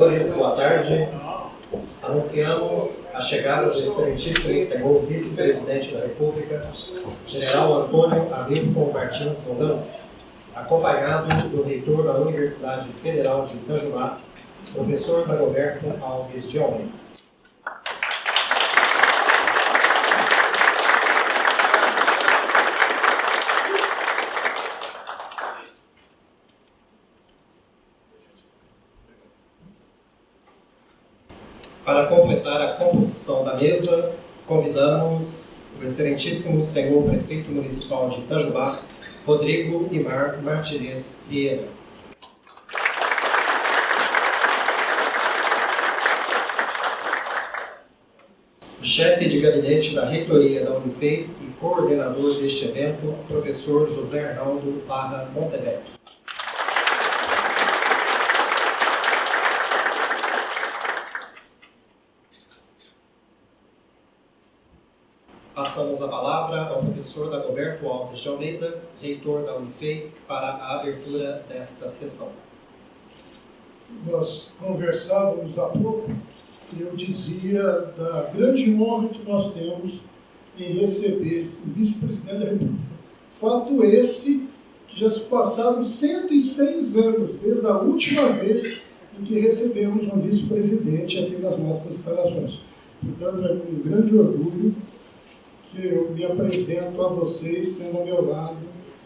Senhores, boa tarde. Anunciamos a chegada do excelentíssimo senhor vice-presidente da República, general Antônio Hamilton Martins Mondão, acompanhado do reitor da Universidade Federal de Itajubá, professor Dagoberto Alves de Almeida. Para completar a composição da mesa, convidamos o excelentíssimo senhor prefeito municipal de Itajubá, Rodrigo Guimar Martínez Vieira. O chefe de gabinete da reitoria da Unifei e coordenador deste evento, professor José Arnaldo Parra Montevecchi. Passamos a palavra ao professor Dagoberto Alves de Almeida, reitor da Unifei, para a abertura desta sessão. Nós conversávamos há pouco e eu dizia da grande honra que nós temos em receber o vice-presidente da República. Fato esse que já se passaram 106 anos, desde a última vez em que recebemos um vice-presidente aqui nas nossas instalações. Portanto, é com grande orgulho que eu me apresento a vocês, tendo ao meu lado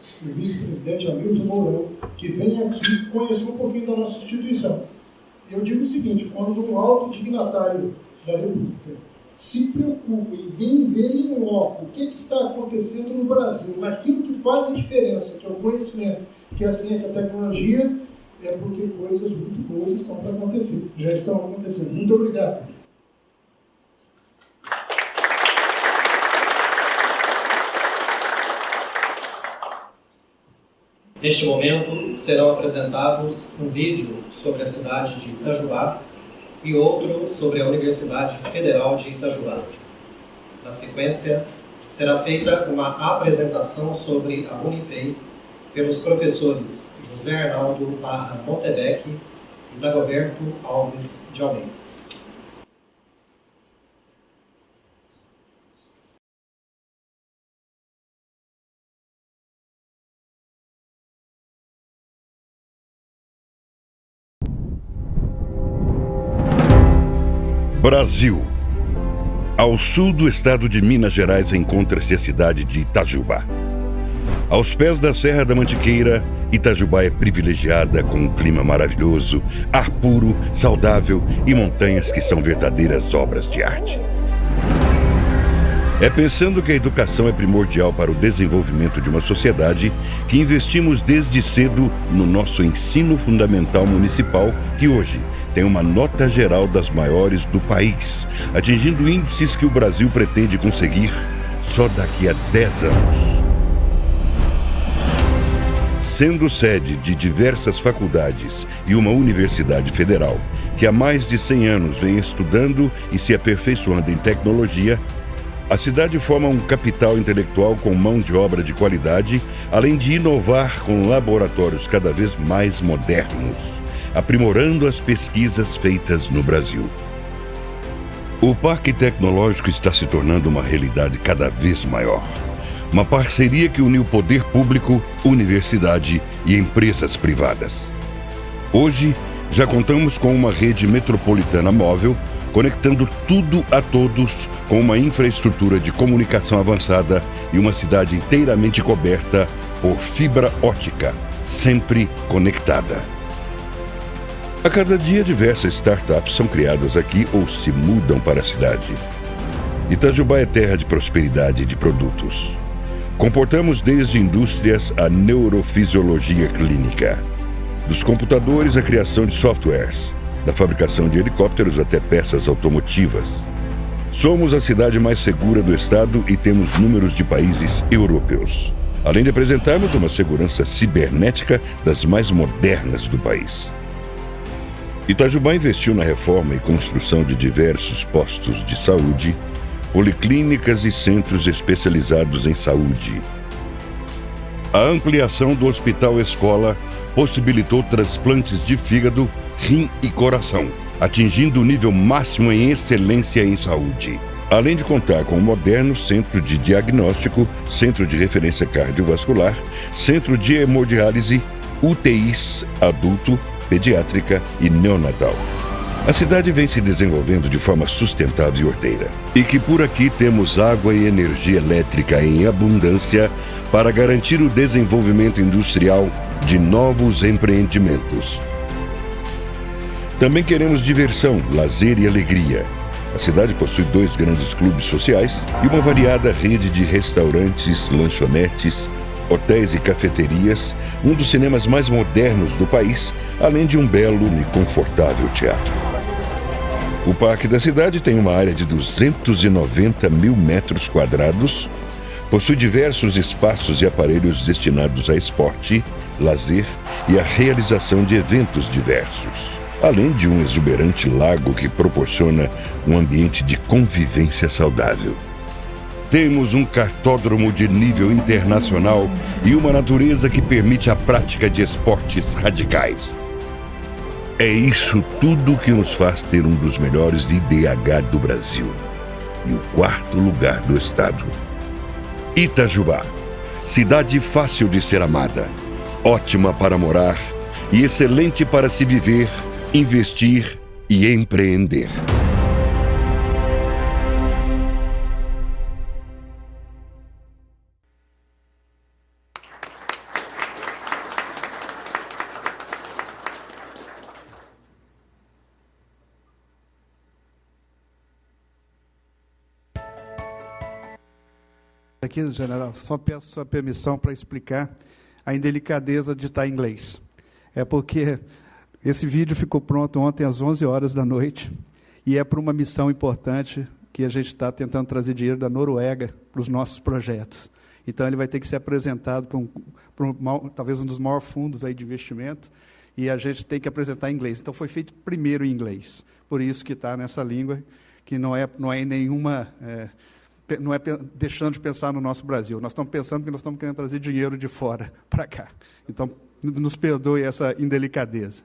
o vice-presidente Hamilton Mourão, que vem aqui conhecer um pouquinho da nossa instituição. Eu digo o seguinte: quando um alto dignatário da República se preocupa em vir ver em loco o que está acontecendo no Brasil, naquilo que faz a diferença, que é o conhecimento, que é a ciência e a tecnologia, é porque coisas muito boas estão para acontecer, já estão acontecendo. Muito obrigado. Neste momento, serão apresentados um vídeo sobre a cidade de Itajubá e outro sobre a Universidade Federal de Itajubá. Na sequência, será feita uma apresentação sobre a Unifei pelos professores José Arnaldo Parra Montevecchi e Dagoberto Alves de Almeida. Brasil. Ao sul do estado de Minas Gerais encontra-se a cidade de Itajubá. Aos pés da Serra da Mantiqueira, Itajubá é privilegiada com um clima maravilhoso, ar puro, saudável e montanhas que são verdadeiras obras de arte. É pensando que a educação é primordial para o desenvolvimento de uma sociedade que investimos desde cedo no nosso ensino fundamental municipal, que hoje tem uma nota geral das maiores do país, atingindo índices que o Brasil pretende conseguir só daqui a 10 anos. Sendo sede de diversas faculdades e uma universidade federal, que há mais de 100 anos vem estudando e se aperfeiçoando em tecnologia, a cidade forma um capital intelectual com mão de obra de qualidade, além de inovar com laboratórios cada vez mais modernos, aprimorando as pesquisas feitas no Brasil. O Parque Tecnológico está se tornando uma realidade cada vez maior. Uma parceria que uniu poder público, universidade e empresas privadas. Hoje, já contamos com uma rede metropolitana móvel, conectando tudo a todos com uma infraestrutura de comunicação avançada e uma cidade inteiramente coberta por fibra ótica, sempre conectada. A cada dia, diversas startups são criadas aqui ou se mudam para a cidade. Itajubá é terra de prosperidade de produtos. Comportamos desde indústrias a neurofisiologia clínica, dos computadores à criação de softwares, da fabricação de helicópteros até peças automotivas. Somos a cidade mais segura do estado e temos números de países europeus, além de apresentarmos uma segurança cibernética das mais modernas do país. Itajubá investiu na reforma e construção de diversos postos de saúde, policlínicas e centros especializados em saúde. A ampliação do Hospital Escola possibilitou transplantes de fígado, rim e coração, atingindo o nível máximo em excelência em saúde. Além de contar com um moderno centro de diagnóstico, centro de referência cardiovascular, centro de hemodiálise, UTIs, adulto, pediátrica e neonatal. A cidade vem se desenvolvendo de forma sustentável e ordeira. E que por aqui temos água e energia elétrica em abundância para garantir o desenvolvimento industrial de novos empreendimentos. Também queremos diversão, lazer e alegria. A cidade possui 2 grandes clubes sociais e uma variada rede de restaurantes, lanchonetes, hotéis e cafeterias, um dos cinemas mais modernos do país, além de um belo e confortável teatro. O parque da cidade tem uma área de 290 mil metros quadrados, possui diversos espaços e aparelhos destinados a esporte, lazer e a realização de eventos diversos, além de um exuberante lago que proporciona um ambiente de convivência saudável. Temos um cartódromo de nível internacional e uma natureza que permite a prática de esportes radicais. É isso tudo que nos faz ter um dos melhores IDH do Brasil e o 4º lugar do estado. Itajubá, cidade fácil de ser amada, ótima para morar e excelente para se viver, investir e empreender. Aqui, general, só peço sua permissão para explicar a indelicadeza de estar em inglês. É porque esse vídeo ficou pronto ontem às 11 horas da noite e é para uma missão importante que a gente está tentando trazer dinheiro da Noruega para os nossos projetos. Então, ele vai ter que ser apresentado para talvez um dos maiores fundos aí de investimento e a gente tem que apresentar em inglês. Então, foi feito primeiro em inglês. Por isso que está nessa língua, que não é nenhuma... não é deixando de pensar no nosso Brasil. Nós estamos pensando que nós estamos querendo trazer dinheiro de fora para cá. Então, nos perdoe essa indelicadeza.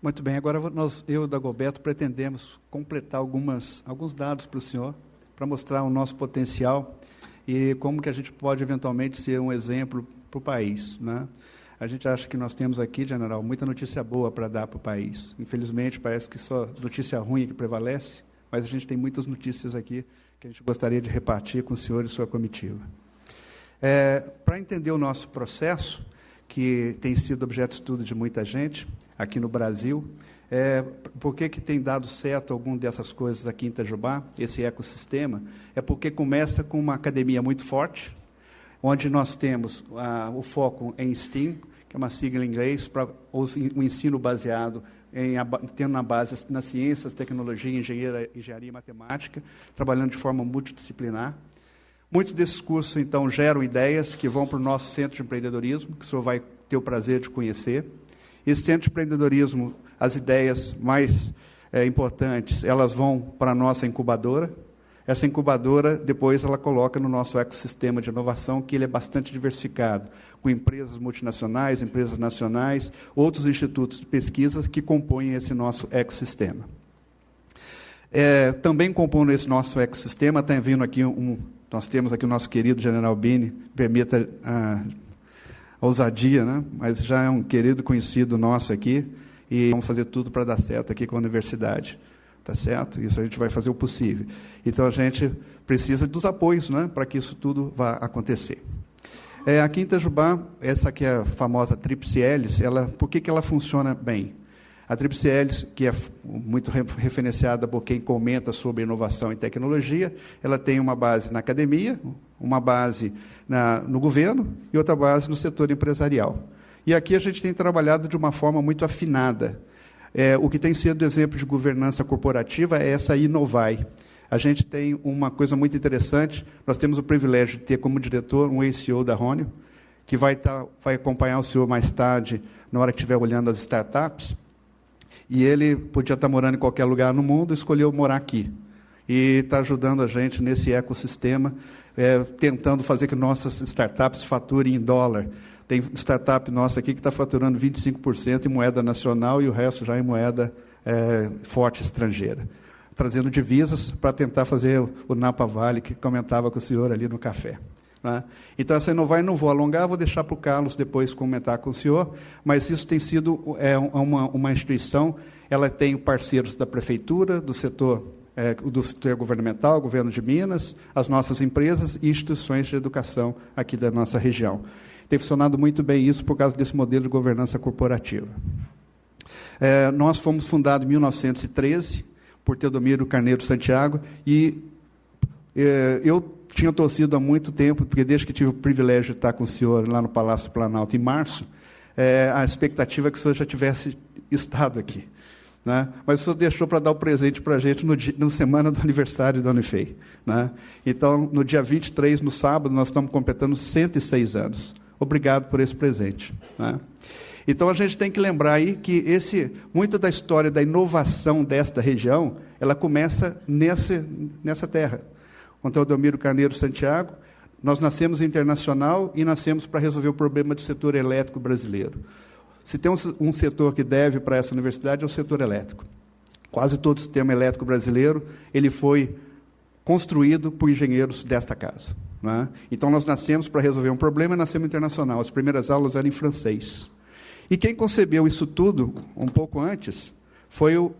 Muito bem, agora eu e o Dagoberto pretendemos completar alguns dados para o senhor, para mostrar o nosso potencial e como que a gente pode eventualmente ser um exemplo para o país, né? A gente acha que nós temos aqui, general, muita notícia boa para dar para o país. Infelizmente, parece que só notícia ruim que prevalece, mas a gente tem muitas notícias aqui que a gente gostaria de repartir com o senhor e sua comitiva. Para entender o nosso processo, que tem sido objeto de estudo de muita gente aqui no Brasil, por que tem dado certo alguma dessas coisas aqui em Itajubá, esse ecossistema, é porque começa com uma academia muito forte, onde nós temos o foco em STEAM, que é uma sigla em inglês, para o ensino baseado tendo na base nas ciências, tecnologia, engenharia e matemática, trabalhando de forma multidisciplinar. Muitos desses cursos, então, geram ideias que vão para o nosso centro de empreendedorismo, que o senhor vai ter o prazer de conhecer. Esse centro de empreendedorismo, as ideias mais importantes, elas vão para a nossa incubadora. Essa incubadora, depois, ela coloca no nosso ecossistema de inovação, que ele é bastante diversificado, com empresas multinacionais, empresas nacionais, outros institutos de pesquisa que compõem esse nosso ecossistema. Também compondo esse nosso ecossistema, está vindo aqui nós temos aqui o nosso querido General Bini, permita a ousadia, né? Mas já é um querido conhecido nosso aqui, e vamos fazer tudo para dar certo aqui com a universidade. Tá certo? Isso a gente vai fazer o possível. Então, a gente precisa dos apoios, né, para que isso tudo vá acontecer. Aqui em Itajubá, essa aqui é a famosa Tríplice Hélice, por que ela funciona bem? A Tríplice Hélice, que é muito referenciada por quem comenta sobre inovação e tecnologia, ela tem uma base na academia, uma base no governo e outra base no setor empresarial. E aqui a gente tem trabalhado de uma forma muito afinada. O que tem sido exemplo de governança corporativa é essa Inovai. A gente tem uma coisa muito interessante, nós temos o privilégio de ter como diretor um ex-CEO da Rônio, que vai acompanhar o senhor mais tarde, na hora que estiver olhando as startups, e ele podia estar morando em qualquer lugar no mundo, escolheu morar aqui. E está ajudando a gente nesse ecossistema, tentando fazer que nossas startups faturem em dólar. Tem startup nossa aqui que está faturando 25% em moeda nacional e o resto já em moeda forte estrangeira. Trazendo divisas para tentar fazer o Napa Valley, que comentava com o senhor ali no café. Né? Então, essa Inovai não vou alongar, vou deixar para o Carlos depois comentar com o senhor, mas isso tem sido uma instituição, ela tem parceiros da prefeitura, do setor governamental, governo de Minas, as nossas empresas e instituições de educação aqui da nossa região. Tem funcionado muito bem isso por causa desse modelo de governança corporativa. Nós fomos fundados em 1913 por Teodomiro Carneiro Santiago e eu tinha torcido há muito tempo, porque desde que tive o privilégio de estar com o senhor lá no Palácio Planalto em março, a expectativa é que o senhor já tivesse estado aqui. Né? Mas o senhor deixou para dar o presente para a gente na semana do aniversário da Unifei. Né? Então, no dia 23, no sábado, nós estamos completando 106 anos. Obrigado por esse presente. Né? Então, a gente tem que lembrar aí que muito da história da inovação desta região, ela começa nessa terra. Com Teodomiro Carneiro Santiago, nós nascemos internacional e nascemos para resolver o problema do setor elétrico brasileiro. Se tem um setor que deve para essa universidade, é o setor elétrico. Quase todo o sistema elétrico brasileiro ele foi construído por engenheiros desta casa. Né? Então, nós nascemos para resolver um problema e nascemos internacional. As primeiras aulas eram em francês. E quem concebeu isso tudo, um pouco antes, foi o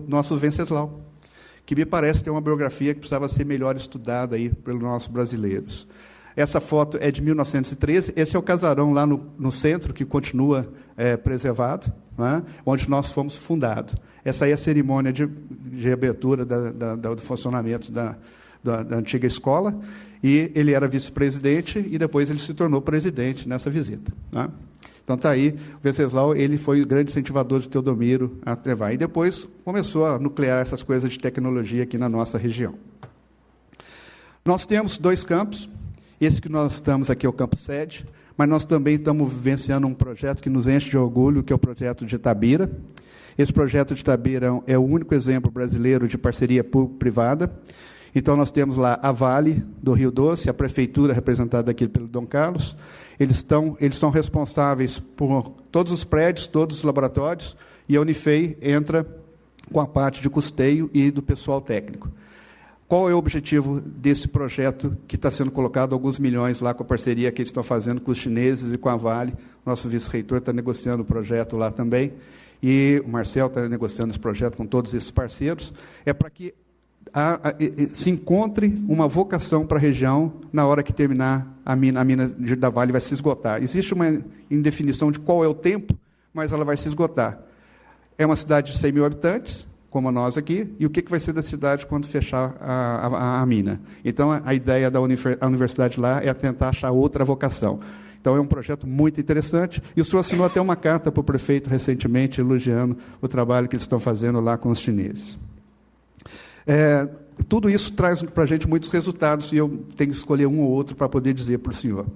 nosso Venceslau, que me parece ter uma biografia que precisava ser melhor estudada aí pelos nossos brasileiros. Essa foto é de 1913, esse é o casarão lá no centro, que continua preservado, né, onde nós fomos fundados. Essa aí é a cerimônia de abertura do funcionamento da antiga escola, e ele era vice-presidente, e depois ele se tornou presidente nessa visita. Né? Então, está aí, o Venceslau, ele foi o grande incentivador de Teodomiro a levar. E depois começou a nuclear essas coisas de tecnologia aqui na nossa região. Nós temos 2 campos. Esse que nós estamos aqui é o campo sede, mas nós também estamos vivenciando um projeto que nos enche de orgulho, que é o projeto de Itabira. Esse projeto de Itabira é o único exemplo brasileiro de parceria público-privada. Então, nós temos lá a Vale do Rio Doce, a prefeitura representada aqui pelo Dom Carlos. Eles são responsáveis por todos os prédios, todos os laboratórios, e a Unifei entra com a parte de custeio e do pessoal técnico. Qual é o objetivo desse projeto que está sendo colocado alguns milhões lá com a parceria que eles estão fazendo com os chineses e com a Vale? Nosso vice-reitor está negociando o projeto lá também, e o Marcel está negociando esse projeto com todos esses parceiros. É para que se encontre uma vocação para a região na hora que terminar a mina da Vale vai se esgotar. Existe uma indefinição de qual é o tempo, mas ela vai se esgotar. É uma cidade de 100 mil habitantes, como nós aqui, e o que vai ser da cidade quando fechar a mina? Então, a ideia da universidade lá é tentar achar outra vocação. Então, é um projeto muito interessante, e o senhor assinou até uma carta para o prefeito recentemente, elogiando o trabalho que eles estão fazendo lá com os chineses. Tudo isso traz para a gente muitos resultados, e eu tenho que escolher um ou outro para poder dizer para o senhor.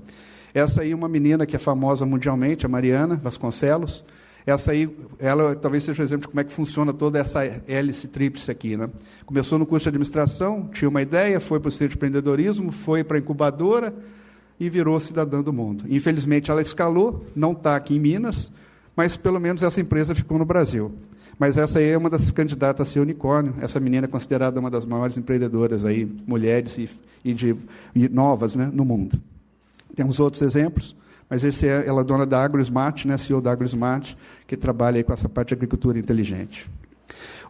Essa aí é uma menina que é famosa mundialmente, a Mariana Vasconcelos. Essa aí, ela talvez seja um exemplo de como é que funciona toda essa hélice tríplice aqui, né? Começou no curso de administração, tinha uma ideia, foi para o centro de empreendedorismo, foi para a incubadora e virou cidadã do mundo. Infelizmente, ela escalou, não está aqui em Minas, mas pelo menos essa empresa ficou no Brasil. Mas essa aí é uma das candidatas a ser unicórnio. Essa menina é considerada uma das maiores empreendedoras aí, mulheres e novas, né, no mundo. Temos outros exemplos. Mas ela é dona da AgroSmart, né, CEO da AgroSmart, que trabalha aí com essa parte de agricultura inteligente.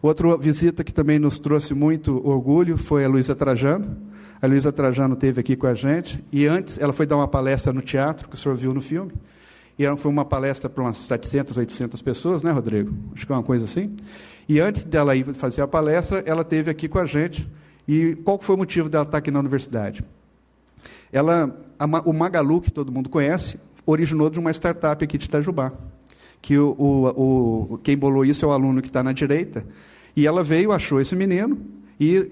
Outra visita que também nos trouxe muito orgulho foi a Luísa Trajano. A Luísa Trajano esteve aqui com a gente, e antes ela foi dar uma palestra no teatro, que o senhor viu no filme, e foi uma palestra para umas 700, 800 pessoas, né, Rodrigo? Acho que é uma coisa assim. E antes dela ir fazer a palestra, ela esteve aqui com a gente. E qual foi o motivo dela estar aqui na universidade? O Magalu, que todo mundo conhece, originou de uma startup aqui de Itajubá, que quem bolou isso é o aluno que está na direita, e ela veio, achou esse menino,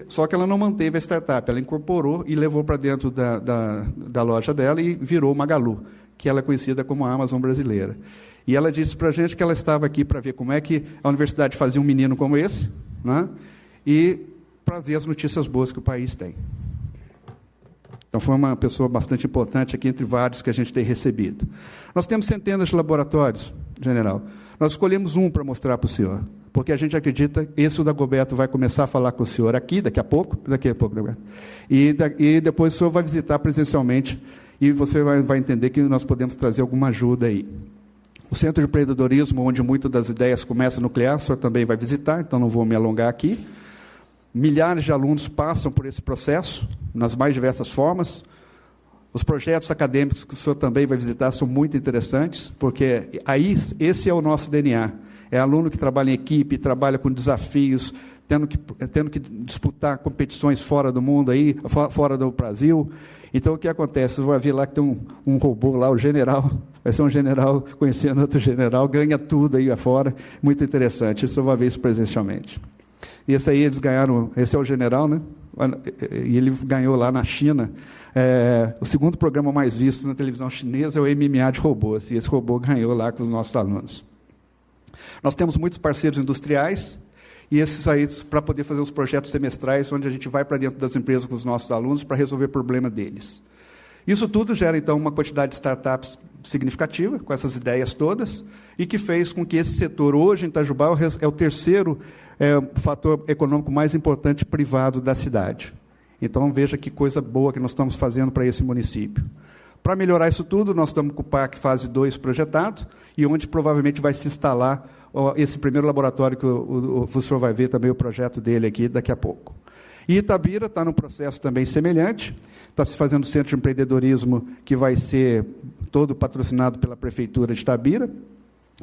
só que ela não manteve a startup, ela incorporou e levou para dentro da loja dela e virou o Magalu, que ela é conhecida como a Amazon brasileira. E ela disse para a gente que ela estava aqui para ver como é que a universidade fazia um menino como esse, né, e para ver as notícias boas que o país tem. Então, foi uma pessoa bastante importante aqui, entre vários que a gente tem recebido. Nós temos centenas de laboratórios, general. Nós escolhemos um para mostrar para o senhor, porque a gente acredita que esse, o Dagoberto, vai começar a falar com o senhor aqui, daqui a pouco, Dagoberto. E depois o senhor vai visitar presencialmente, e você vai entender que nós podemos trazer alguma ajuda aí. O Centro de Empreendedorismo, onde muitas das ideias começam a nuclear, o senhor também vai visitar, então não vou me alongar aqui. Milhares de alunos passam por esse processo, nas mais diversas formas. Os projetos acadêmicos que o senhor também vai visitar são muito interessantes, porque aí esse é o nosso DNA. É aluno que trabalha em equipe, trabalha com desafios, tendo que disputar competições fora do mundo, fora do Brasil. Então, o que acontece? Você vai ver lá que tem um robô lá, o general, vai ser um general conhecendo outro general, ganha tudo aí afora, muito interessante. O senhor vai ver isso presencialmente. E esse aí eles ganharam, esse é o general, né? E ele ganhou lá na China, o segundo programa mais visto na televisão chinesa é o MMA de robôs, e esse robô ganhou lá com os nossos alunos. Nós temos muitos parceiros industriais, e esses aí para poder fazer os projetos semestrais, onde a gente vai para dentro das empresas com os nossos alunos para resolver o problema deles. Isso tudo gera, então, uma quantidade de startups significativa, com essas ideias todas, e que fez com que esse setor, hoje em Itajubá, é o terceiro fator econômico mais importante privado da cidade. Então, veja que coisa boa que nós estamos fazendo para esse município. Para melhorar isso tudo, nós estamos com o Parque Fase 2 projetado, e onde provavelmente vai se instalar esse primeiro laboratório, que o senhor vai ver também o projeto dele aqui daqui a pouco. E Itabira está num processo também semelhante, está se fazendo centro de empreendedorismo que vai ser todo patrocinado pela Prefeitura de Itabira,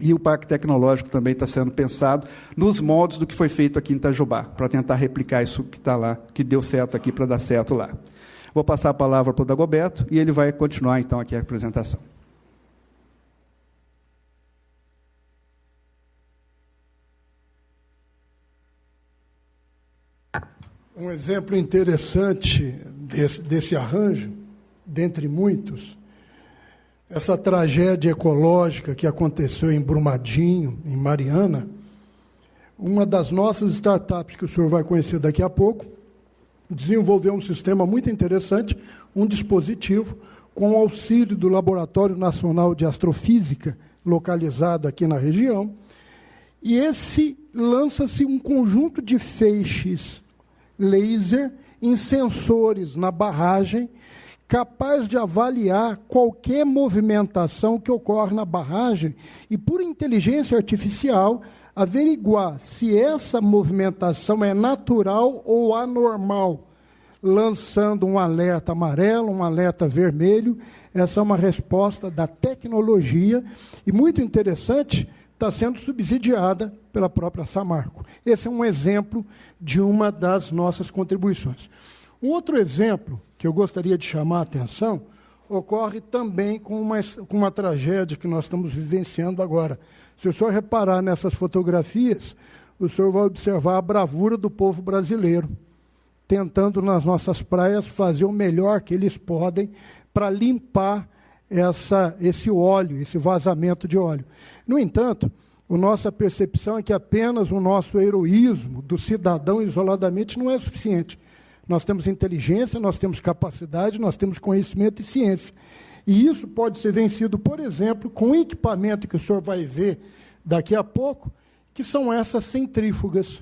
e o Parque Tecnológico também está sendo pensado nos moldes do que foi feito aqui em Itajubá, para tentar replicar isso que está lá, que deu certo aqui, para dar certo lá. Vou passar a palavra para o Dagoberto, e ele vai continuar, então, aqui a apresentação. Um exemplo interessante desse arranjo, dentre muitos, essa tragédia ecológica que aconteceu em Brumadinho, em Mariana, uma das nossas startups, que o senhor vai conhecer daqui a pouco, desenvolveu um sistema muito interessante, um dispositivo, com o auxílio do Laboratório Nacional de Astrofísica, localizado aqui na região, e lança-se um conjunto de feixes laser em sensores na barragem, capaz de avaliar qualquer movimentação que ocorre na barragem e, por inteligência artificial, averiguar se essa movimentação é natural ou anormal, lançando um alerta amarelo, um alerta vermelho. Essa é uma resposta da tecnologia e, muito interessante, está sendo subsidiada pela própria Samarco. Esse é um exemplo de uma das nossas contribuições. Um outro exemplo que eu gostaria de chamar a atenção ocorre também com uma tragédia que nós estamos vivenciando agora. Se o senhor reparar nessas fotografias, o senhor vai observar a bravura do povo brasileiro, tentando nas nossas praias fazer o melhor que eles podem para limpar esse óleo, esse vazamento de óleo. No entanto, a nossa percepção é que apenas o nosso heroísmo do cidadão isoladamente não é suficiente. Nós temos inteligência, nós temos capacidade, nós temos conhecimento e ciência. E isso pode ser vencido, por exemplo, com um equipamento que o senhor vai ver daqui a pouco, que são essas centrífugas.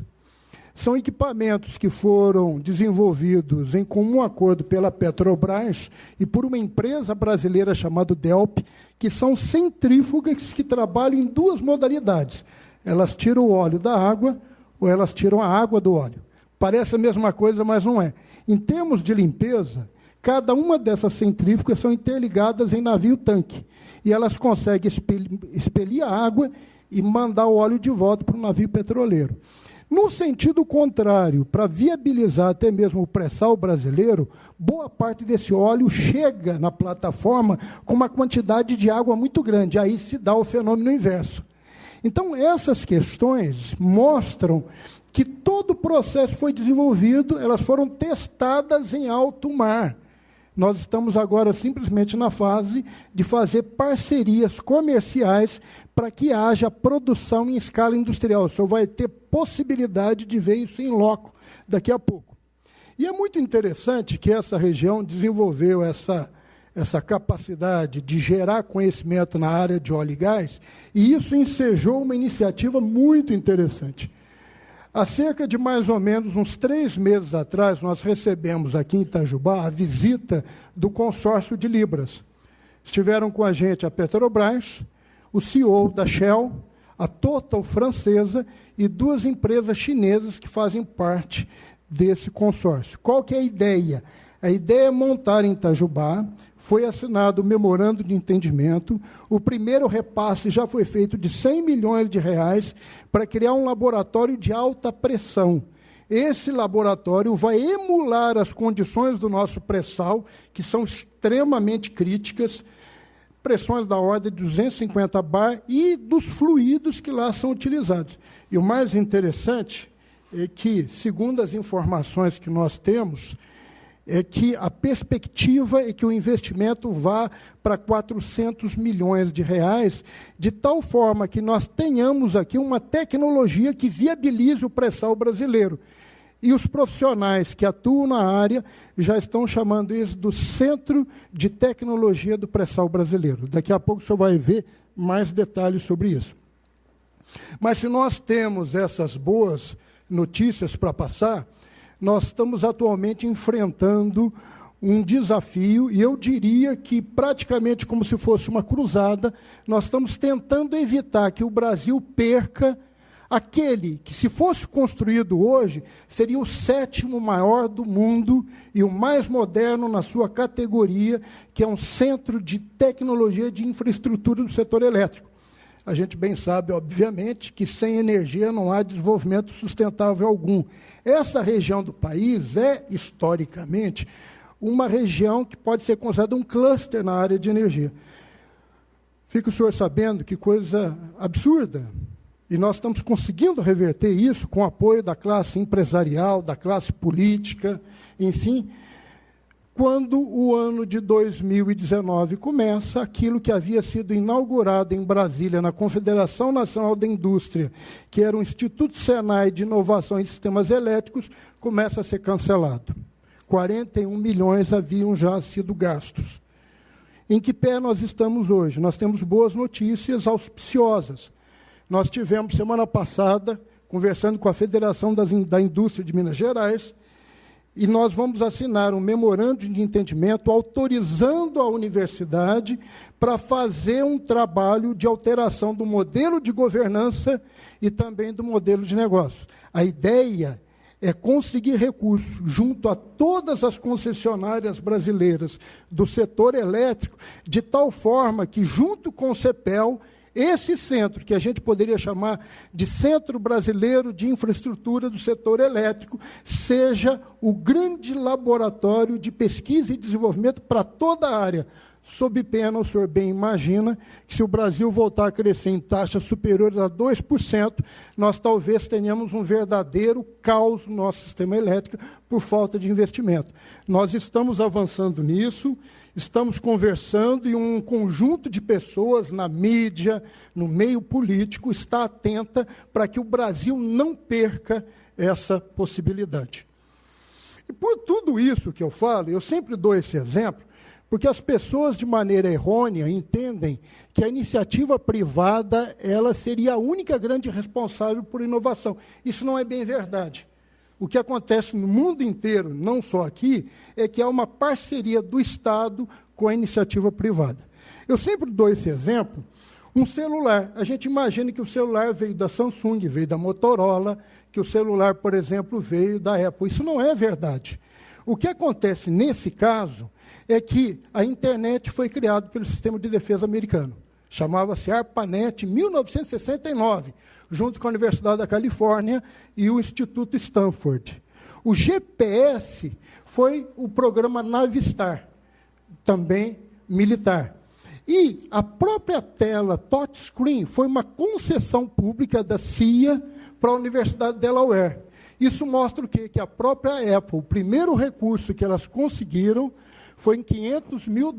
São equipamentos que foram desenvolvidos em comum acordo pela Petrobras e por uma empresa brasileira chamada Delp, que são centrífugas que trabalham em duas modalidades. Elas tiram o óleo da água ou elas tiram a água do óleo. Parece a mesma coisa, mas não é. Em termos de limpeza, cada uma dessas centrífugas são interligadas em navio-tanque. E elas conseguem expelir a água e mandar o óleo de volta para o navio petroleiro. No sentido contrário, para viabilizar até mesmo o pré-sal brasileiro, boa parte desse óleo chega na plataforma com uma quantidade de água muito grande. Aí se dá o fenômeno inverso. Então, essas questões mostram que todo o processo foi desenvolvido, elas foram testadas em alto mar. Nós estamos agora simplesmente na fase de fazer parcerias comerciais para que haja produção em escala industrial. O senhor vai ter possibilidade de ver isso em loco daqui a pouco. E é muito interessante que essa região desenvolveu essa capacidade de gerar conhecimento na área de óleo e gás, e isso ensejou uma iniciativa muito interessante. Há cerca de mais ou menos uns 3 meses atrás, nós recebemos aqui em Itajubá a visita do consórcio de Libras. Estiveram com a gente a Petrobras, o CEO da Shell, a Total francesa e 2 empresas chinesas que fazem parte desse consórcio. Qual que é a ideia? A ideia é montar em Itajubá. Foi assinado o memorando de entendimento, o primeiro repasse já foi feito de R$100 milhões para criar um laboratório de alta pressão. Esse laboratório vai emular as condições do nosso pré-sal, que são extremamente críticas, pressões da ordem de 250 bar e dos fluidos que lá são utilizados. E o mais interessante é que, segundo as informações que nós temos, é que a perspectiva é que o investimento vá para R$400 milhões, de tal forma que nós tenhamos aqui uma tecnologia que viabilize o pré-sal brasileiro. E os profissionais que atuam na área já estão chamando isso do Centro de Tecnologia do Pré-sal Brasileiro. Daqui a pouco o senhor vai ver mais detalhes sobre isso. Mas se nós temos essas boas notícias para passar, nós estamos atualmente enfrentando um desafio, e eu diria que praticamente como se fosse uma cruzada, nós estamos tentando evitar que o Brasil perca aquele que, se fosse construído hoje, seria o 7º maior do mundo e o mais moderno na sua categoria, que é um centro de tecnologia de infraestrutura do setor elétrico. A gente bem sabe, obviamente, que sem energia não há desenvolvimento sustentável algum. Essa região do país é, historicamente, uma região que pode ser considerada um cluster na área de energia. Fica o senhor sabendo que coisa absurda. E nós estamos conseguindo reverter isso com o apoio da classe empresarial, da classe política, enfim. Quando o ano de 2019 começa, aquilo que havia sido inaugurado em Brasília, na Confederação Nacional da Indústria, que era o Instituto Senai de Inovação em Sistemas Elétricos, começa a ser cancelado. 41 milhões haviam já sido gastos. Em que pé nós estamos hoje? Nós temos boas notícias auspiciosas. Nós tivemos, semana passada, conversando com a Federação da Indústria de Minas Gerais, e nós vamos assinar um memorando de entendimento autorizando a universidade para fazer um trabalho de alteração do modelo de governança e também do modelo de negócio. A ideia é conseguir recursos junto a todas as concessionárias brasileiras do setor elétrico, de tal forma que, junto com o CEPEL, esse centro, que a gente poderia chamar de Centro Brasileiro de Infraestrutura do Setor Elétrico, seja o grande laboratório de pesquisa e desenvolvimento para toda a área, sob pena, o senhor bem imagina, que se o Brasil voltar a crescer em taxas superiores a 2%, nós talvez tenhamos um verdadeiro caos no nosso sistema elétrico por falta de investimento. Nós estamos avançando nisso, estamos conversando e um conjunto de pessoas na mídia, no meio político, está atenta para que o Brasil não perca essa possibilidade. E por tudo isso que eu falo, eu sempre dou esse exemplo, porque as pessoas, de maneira errônea, entendem que a iniciativa privada ela seria a única grande responsável por inovação. Isso não é bem verdade. O que acontece no mundo inteiro, não só aqui, é que há uma parceria do Estado com a iniciativa privada. Eu sempre dou esse exemplo. Um celular. A gente imagina que o celular veio da Samsung, veio da Motorola, que o celular, por exemplo, veio da Apple. Isso não é verdade. O que acontece nesse caso é que a internet foi criada pelo Sistema de Defesa americano. Chamava-se ARPANET, em 1969, junto com a Universidade da Califórnia e o Instituto Stanford. O GPS foi o programa Navistar, também militar. E a própria tela touchscreen foi uma concessão pública da CIA para a Universidade de Delaware. Isso mostra o quê? Que a própria Apple, o primeiro recurso que elas conseguiram foi em $500 mil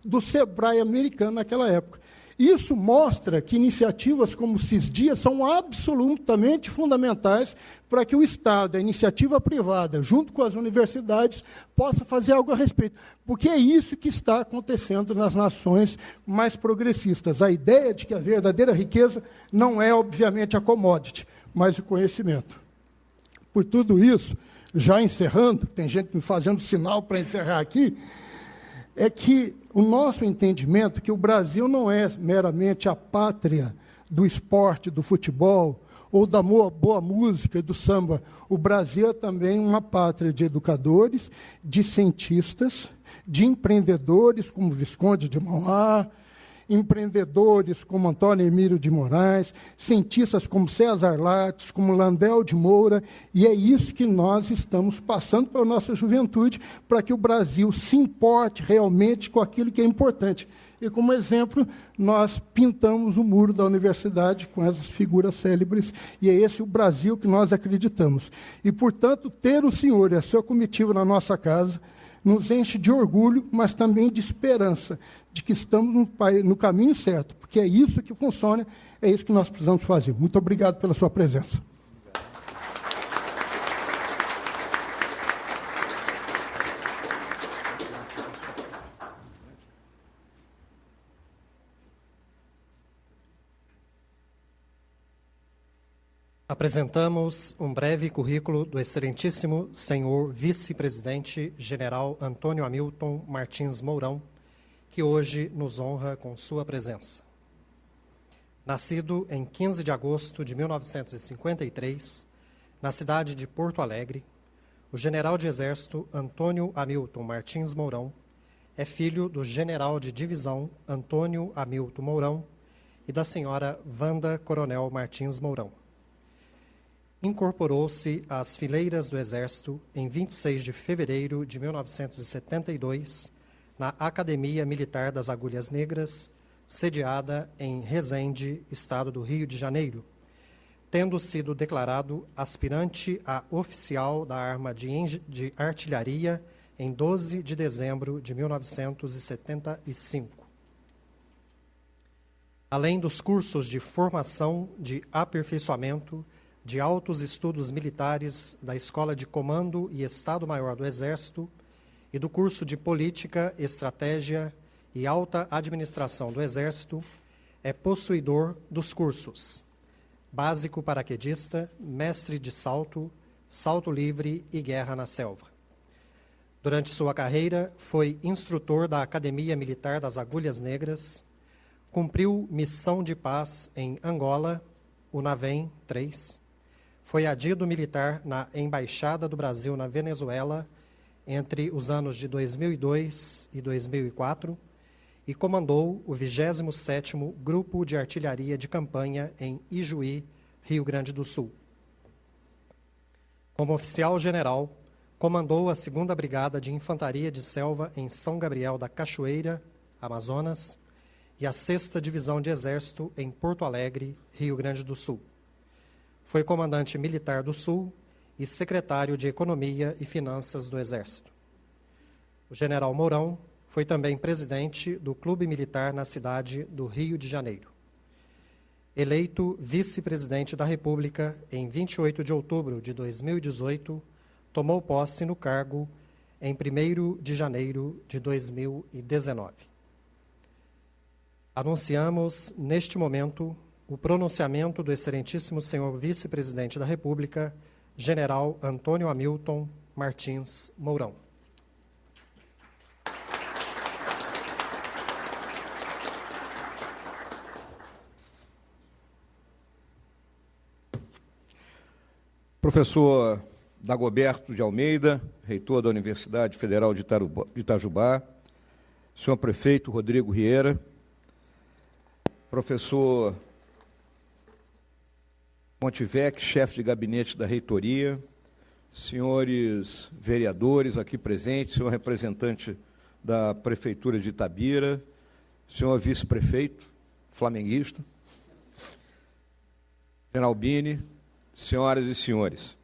do Sebrae americano naquela época. Isso mostra que iniciativas como o CISDIA são absolutamente fundamentais para que o Estado, a iniciativa privada, junto com as universidades, possa fazer algo a respeito. Porque é isso que está acontecendo nas nações mais progressistas. A ideia de que a verdadeira riqueza não é, obviamente, a commodity, mas o conhecimento. Por tudo isso, já encerrando, tem gente me fazendo sinal para encerrar aqui, é que o nosso entendimento que o Brasil não é meramente a pátria do esporte, do futebol, ou da boa música e do samba. O Brasil é também uma pátria de educadores, de cientistas, de empreendedores, como Visconde de Mauá, empreendedores como Antônio Emílio de Moraes, cientistas como César Lattes, como Landel de Moura, e é isso que nós estamos passando para a nossa juventude, para que o Brasil se importe realmente com aquilo que é importante. E, como exemplo, nós pintamos o muro da universidade com essas figuras célebres, e é esse o Brasil que nós acreditamos. E, portanto, ter o senhor e a sua comitiva na nossa casa nos enche de orgulho, mas também de esperança, de que estamos no caminho certo, porque é isso que funciona, é isso que nós precisamos fazer. Muito obrigado pela sua presença. Apresentamos um breve currículo do excelentíssimo senhor vice-presidente general Antônio Hamilton Martins Mourão, que hoje nos honra com sua presença. Nascido em 15 de agosto de 1953, na cidade de Porto Alegre, o general de exército Antônio Hamilton Martins Mourão é filho do general de divisão Antônio Hamilton Mourão e da senhora Wanda Coronel Martins Mourão. Incorporou-se às fileiras do Exército em 26 de fevereiro de 1972, na Academia Militar das Agulhas Negras, sediada em Resende, Estado do Rio de Janeiro, tendo sido declarado aspirante a oficial da arma de artilharia em 12 de dezembro de 1975. Além dos cursos de formação, de aperfeiçoamento, de altos estudos militares da Escola de Comando e Estado-Maior do Exército e do curso de Política, Estratégia e Alta Administração do Exército, É possuidor dos cursos Básico Paraquedista, Mestre de Salto, Salto Livre e Guerra na Selva. Durante sua carreira, foi instrutor da Academia Militar das Agulhas Negras, cumpriu missão de paz em Angola, UNAVEM 3, foi adido militar na Embaixada do Brasil na Venezuela entre os anos de 2002 e 2004 e comandou o 27º Grupo de Artilharia de Campanha em Ijuí, Rio Grande do Sul. Como oficial-general, comandou a 2ª Brigada de Infantaria de Selva em São Gabriel da Cachoeira, Amazonas, e a 6ª Divisão de Exército em Porto Alegre, Rio Grande do Sul. Foi comandante militar do Sul e secretário de Economia e Finanças do Exército. O general Mourão foi também presidente do Clube Militar na cidade do Rio de Janeiro. Eleito vice-presidente da República em 28 de outubro de 2018, tomou posse no cargo em 1º de janeiro de 2019. Anunciamos, neste momento, o pronunciamento do excelentíssimo senhor vice-presidente da República, general Antônio Hamilton Martins Mourão. Professor Dagoberto de Almeida, reitor da Universidade Federal de Itajubá, senhor prefeito Rodrigo Rieira, professor Montivec, chefe de gabinete da reitoria, senhores vereadores aqui presentes, senhor representante da Prefeitura de Itabira, senhor vice-prefeito, flamenguista, general Bini, senhoras e senhores,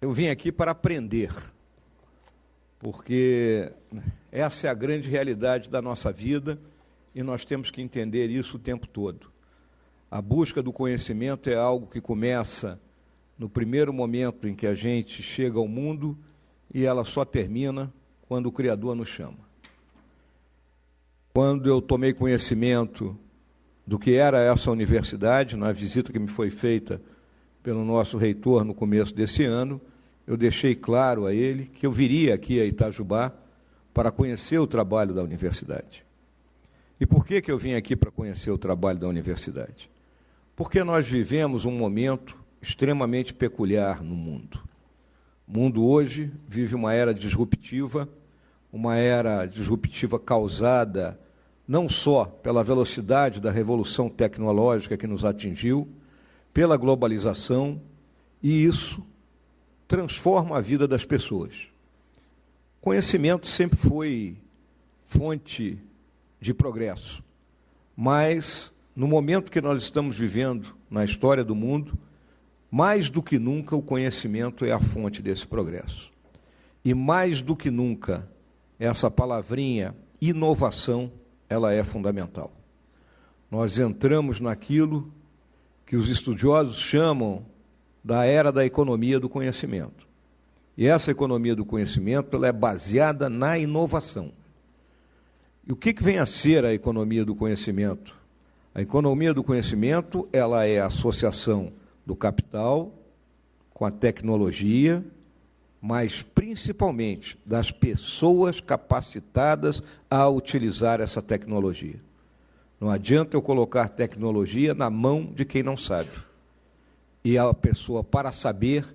eu vim aqui para aprender, porque essa é a grande realidade da nossa vida e nós temos que entender isso o tempo todo. A busca do conhecimento é algo que começa no primeiro momento em que a gente chega ao mundo e ela só termina quando o Criador nos chama. Quando eu tomei conhecimento do que era essa universidade, na visita que me foi feita pelo nosso reitor no começo desse ano, eu deixei claro a ele que eu viria aqui a Itajubá para conhecer o trabalho da universidade. E por que eu vim aqui para conhecer o trabalho da universidade? Porque nós vivemos um momento extremamente peculiar no mundo. O mundo hoje vive uma era disruptiva causada não só pela velocidade da revolução tecnológica que nos atingiu, pela globalização, e isso transforma a vida das pessoas. Conhecimento sempre foi fonte de progresso, mas no momento que nós estamos vivendo na história do mundo, mais do que nunca o conhecimento é a fonte desse progresso. E mais do que nunca, essa palavrinha inovação, ela é fundamental. Nós entramos naquilo que os estudiosos chamam da era da economia do conhecimento. E essa economia do conhecimento ela é baseada na inovação. E o que vem a ser a economia do conhecimento? A economia do conhecimento ela é a associação do capital com a tecnologia, mas principalmente das pessoas capacitadas a utilizar essa tecnologia. Não adianta eu colocar tecnologia na mão de quem não sabe. E a pessoa, para saber,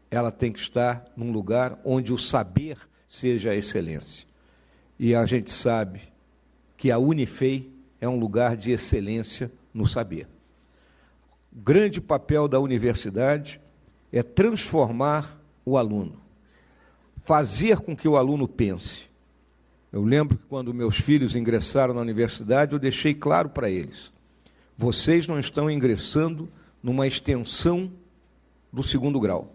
ela tem que estar num lugar onde o saber seja a excelência. E a gente sabe que a Unifei é um lugar de excelência no saber. O grande papel da universidade é transformar o aluno, fazer com que o aluno pense. Eu lembro que quando meus filhos ingressaram na universidade, eu deixei claro para eles, vocês não estão ingressando numa extensão do 2º grau.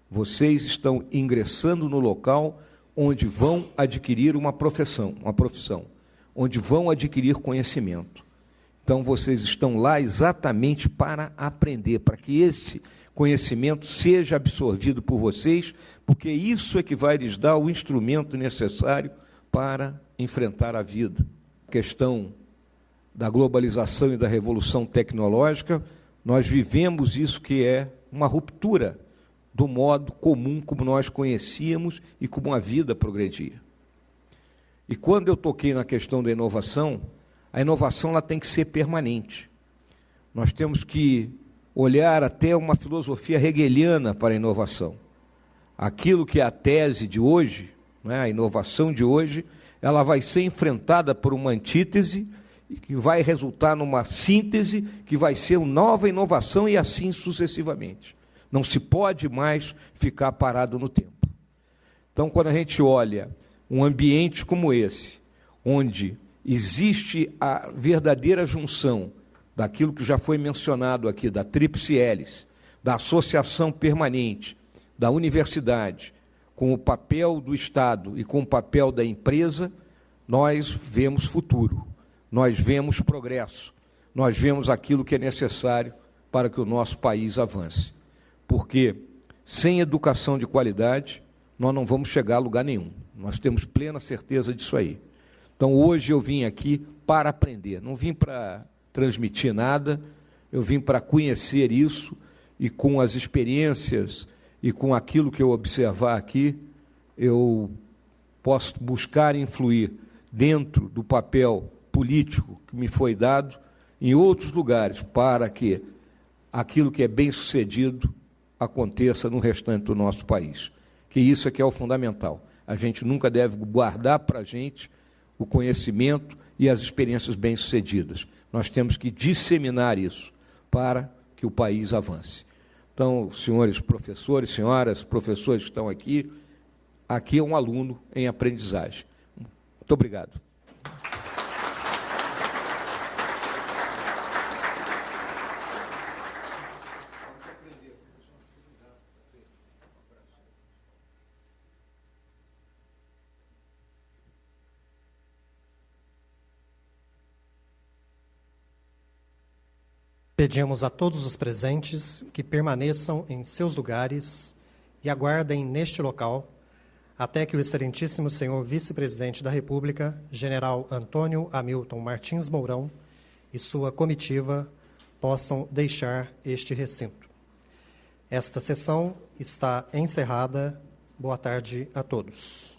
Vocês estão ingressando no local onde vão adquirir uma profissão, onde vão adquirir conhecimento. Então, vocês estão lá exatamente para aprender, para que esse conhecimento seja absorvido por vocês, porque isso é que vai lhes dar o instrumento necessário para enfrentar a vida. A questão da globalização e da revolução tecnológica, nós vivemos isso que é uma ruptura do modo comum como nós conhecíamos e como a vida progredia. E quando eu toquei na questão da inovação, a inovação ela tem que ser permanente. Nós temos que olhar até uma filosofia hegeliana para a inovação. Aquilo que é a tese de hoje, né, a inovação de hoje, ela vai ser enfrentada por uma antítese que vai resultar numa síntese que vai ser uma nova inovação e assim sucessivamente. Não se pode mais ficar parado no tempo. Então, quando a gente olha um ambiente como esse, onde existe a verdadeira junção daquilo que já foi mencionado aqui, da tríplice hélice, da associação permanente, da universidade, com o papel do Estado e com o papel da empresa, nós vemos futuro, nós vemos progresso, nós vemos aquilo que é necessário para que o nosso país avance. Porque sem educação de qualidade, nós não vamos chegar a lugar nenhum. Nós temos plena certeza disso aí. Então, hoje eu vim aqui para aprender, não vim para transmitir nada, eu vim para conhecer isso e com as experiências e com aquilo que eu observar aqui, eu posso buscar influir dentro do papel político que me foi dado em outros lugares para que aquilo que é bem-sucedido aconteça no restante do nosso país. Que isso é que é o fundamental. A gente nunca deve guardar para a gente o conhecimento e as experiências bem-sucedidas. Nós temos que disseminar isso para que o país avance. Então, senhores professores, senhoras, professores que estão aqui, aqui é um aluno em aprendizagem. Muito obrigado. Pedimos a todos os presentes que permaneçam em seus lugares e aguardem neste local até que o excelentíssimo senhor vice-presidente da República, general Antônio Hamilton Martins Mourão, e sua comitiva possam deixar este recinto. Esta sessão está encerrada. Boa tarde a todos.